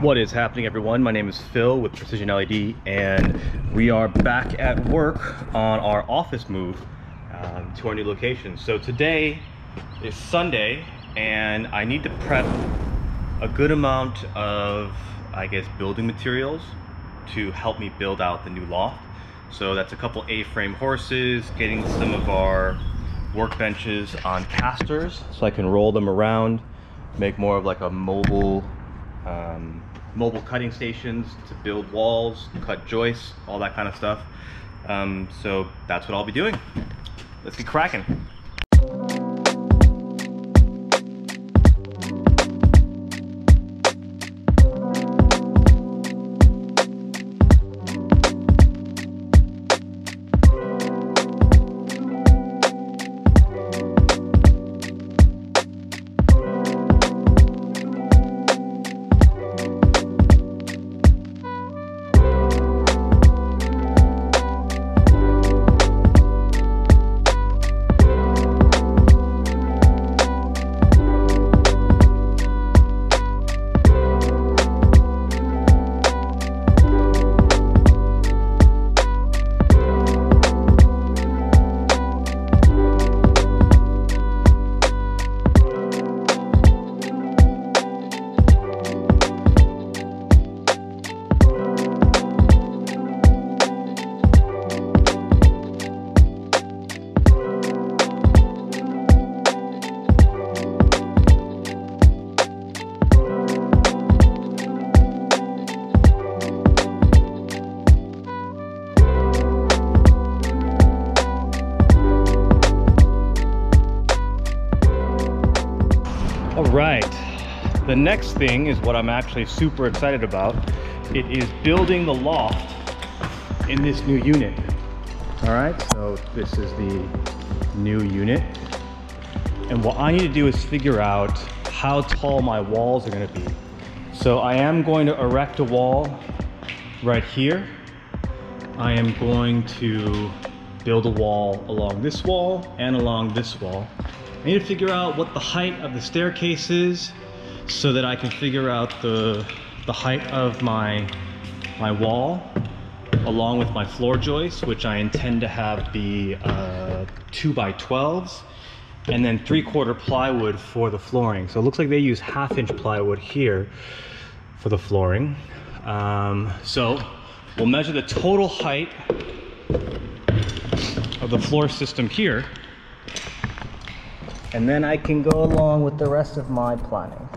What is happening, everyone? My name is Phil with Precision LED, and we are back at work on our office move to our new location. So today is Sunday, and I need to prep a good amount of, I guess, building materials to help me build out the new loft. So that's a couple A-frame horses, getting some of our workbenches on casters so I can roll them around, make more of like a mobile cutting stations to build walls, cut joists, all that kind of stuff. So that's what I'll be doing. Let's get cracking. All right, the next thing is what I'm actually super excited about. It is building the loft in this new unit. All right, so this is the new unit. And what I need to do is figure out how tall my walls are gonna be. So I am going to erect a wall right here. I am going to build a wall along this wall and along this wall. I need to figure out what the height of the staircase is so that I can figure out the height of my wall along with my floor joists, which I intend to have be 2x12s, and then 3/4 plywood for the flooring. So it looks like they use 1/2-inch plywood here for the flooring. So we'll measure the total height of the floor system here, and then I can go along with the rest of my planning.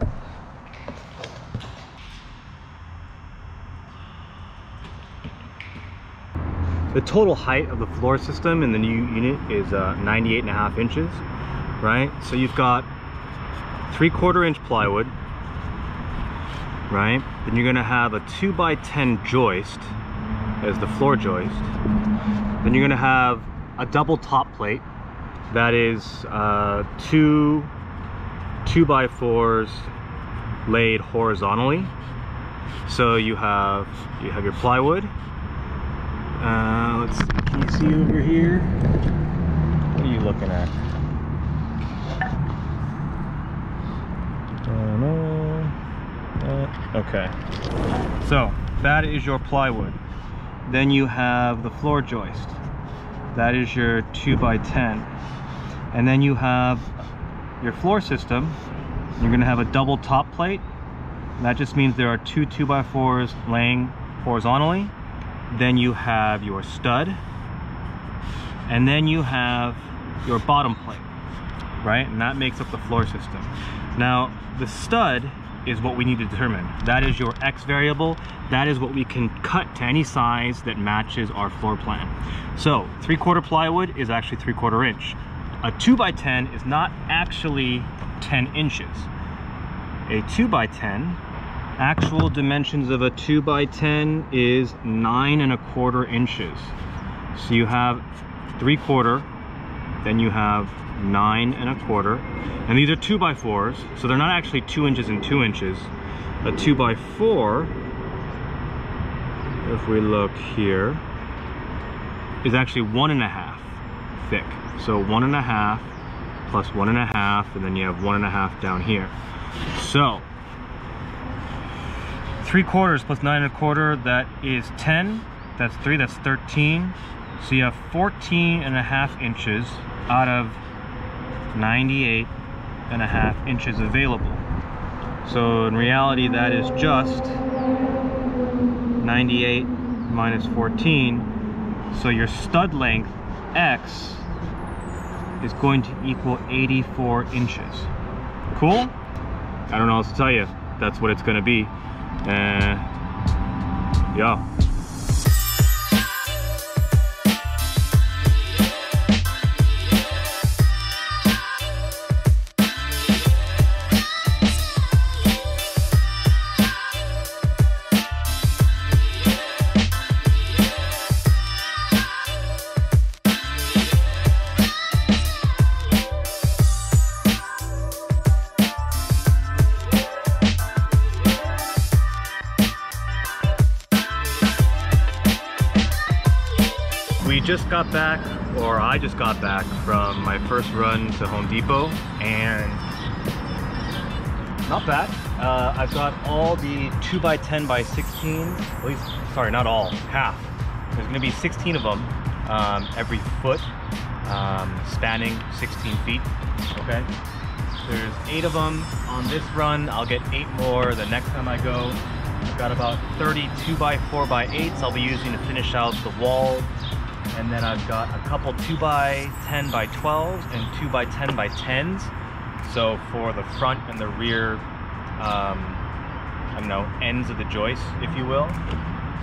The total height of the floor system in the new unit is 98.5 inches, right? So you've got 3/4-inch plywood, right? Then you're gonna have a 2x10 joist as the floor joist. Then you're gonna have a double top plate. That is 2 2x4s laid horizontally. So you have your plywood. Let's see, can you see over here? What are you looking at? Okay, so that is your plywood. Then you have the floor joist. That is your 2x10. And then you have your floor system. You're gonna have a double top plate. That just means there are 2 2x4s laying horizontally. Then you have your stud. And then you have your bottom plate, right? And that makes up the floor system. Now, the stud is what we need to determine. That is your X variable. That is what we can cut to any size that matches our floor plan. So 3/4 plywood is actually 3/4 inch. A 2x10 is not actually 10 inches. A 2x10, actual dimensions of a 2x10 is 9¼ inches. So you have 3/4, then you have 9¼ and these are 2x4s, so they're not actually 2 inches and 2 inches. A 2x4, if we look here, is actually 1½ thick. So 1½ plus 1½ and then you have 1½ down here. So 3/4 plus 9 1/4, that is 10. That's 3, that's 13. So you have 14.5 inches out of 98.5 inches available. So in reality, that is just 98 minus 14. So your stud length, X, is going to equal 84 inches. Cool? I don't know what else to tell you. That's what it's going to be. Yeah. We just got back, or I just got back from my first run to Home Depot, and not bad. I've got all the 2x10x16, at least, sorry, not all, half. There's gonna be 16 of them every foot, spanning 16 feet, okay? There's 8 of them on this run. I'll get 8 more the next time I go. I've got about 30 2x4x8s I'll be using to finish out the wall. And then I've got a couple 2x10x12s and 2x10x10s. So for the front and the rear, I don't know, ends of the joist, if you will.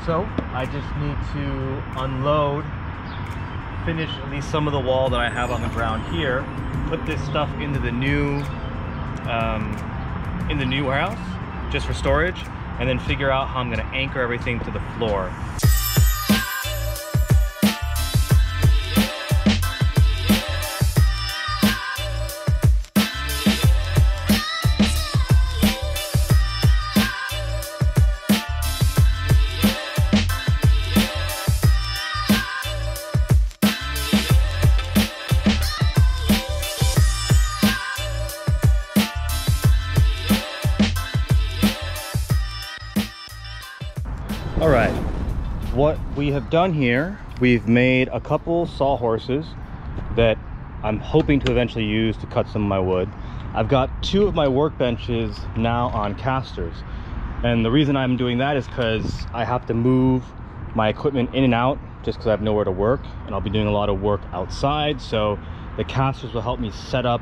So I just need to unload, finish at least some of the wall that I have on the ground here, put this stuff into the new warehouse, just for storage, and then figure out how I'm gonna anchor everything to the floor. All right, what we have done here, we've made a couple sawhorses that I'm hoping to eventually use to cut some of my wood. I've got 2 of my workbenches now on casters. And the reason I'm doing that is because I have to move my equipment in and out just because I have nowhere to work, and I'll be doing a lot of work outside. So the casters will help me set up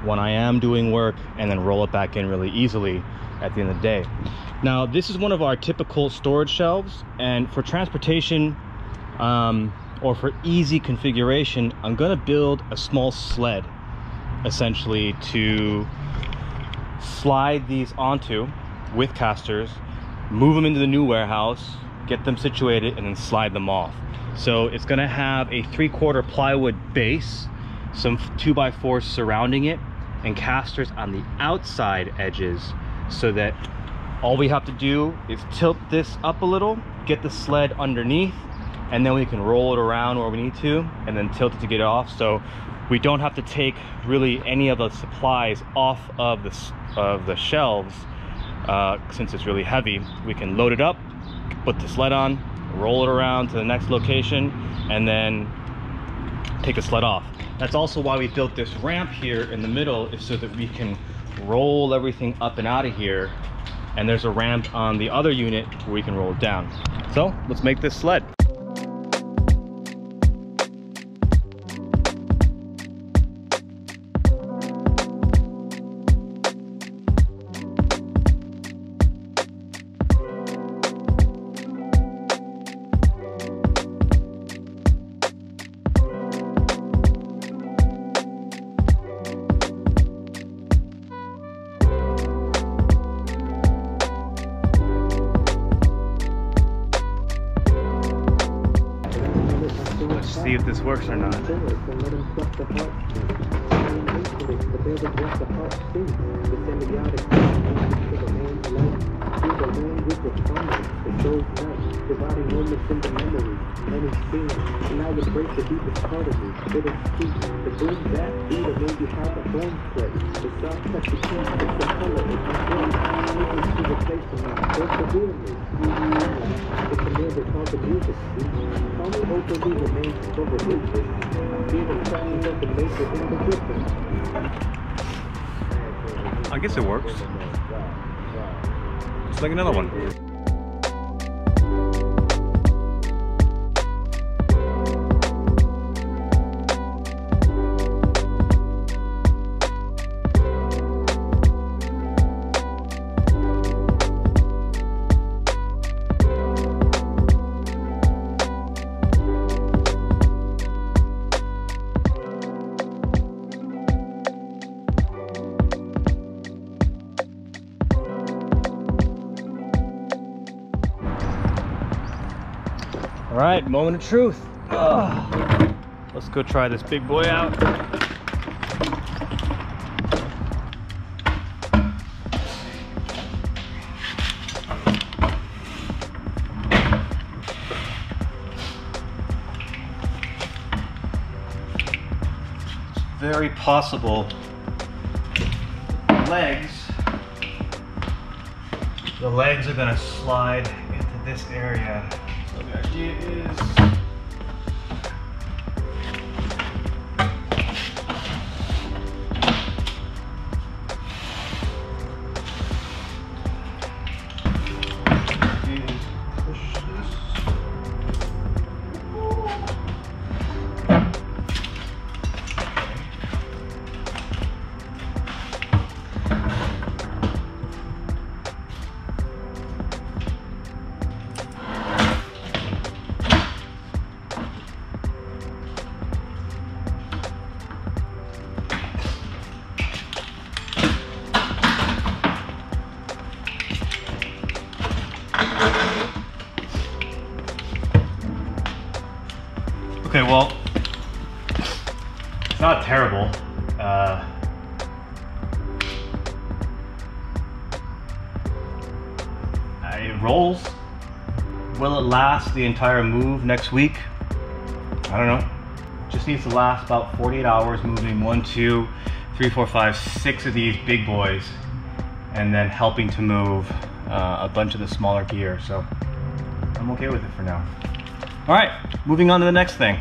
when I am doing work and then roll it back in really easily at the end of the day. Now, this is one of our typical storage shelves, and for transportation or for easy configuration, I'm gonna build a small sled essentially to slide these onto with casters, move them into the new warehouse, get them situated, and then slide them off. So it's gonna have a 3/4 plywood base, some 2x4s surrounding it, and casters on the outside edges, so that all we have to do is tilt this up a little, get the sled underneath, and then we can roll it around where we need to, and then tilt it to get it off. So we don't have to take really any of the supplies off of the shelves, since it's really heavy. We can load it up, put the sled on, roll it around to the next location, and then take the sled off. That's also why we built this ramp here in the middle, is so that we can roll everything up and out of here, and there's a ramp on the other unit where we can roll it down. So let's make this sled. See if this works or not. I guess it works. It's like another one. All right, moment of truth. Ugh. Let's go try this big boy out. It's very possible the legs are gonna slide into this area. So the idea is push this. Okay, well, it's not terrible. It rolls. Will it last the entire move next week? I don't know. Just needs to last about 48 hours moving 1, 2, 3, 4, 5, 6 of these big boys, and then helping to move a bunch of the smaller gear. So I'm okay with it for now. All right, moving on to the next thing.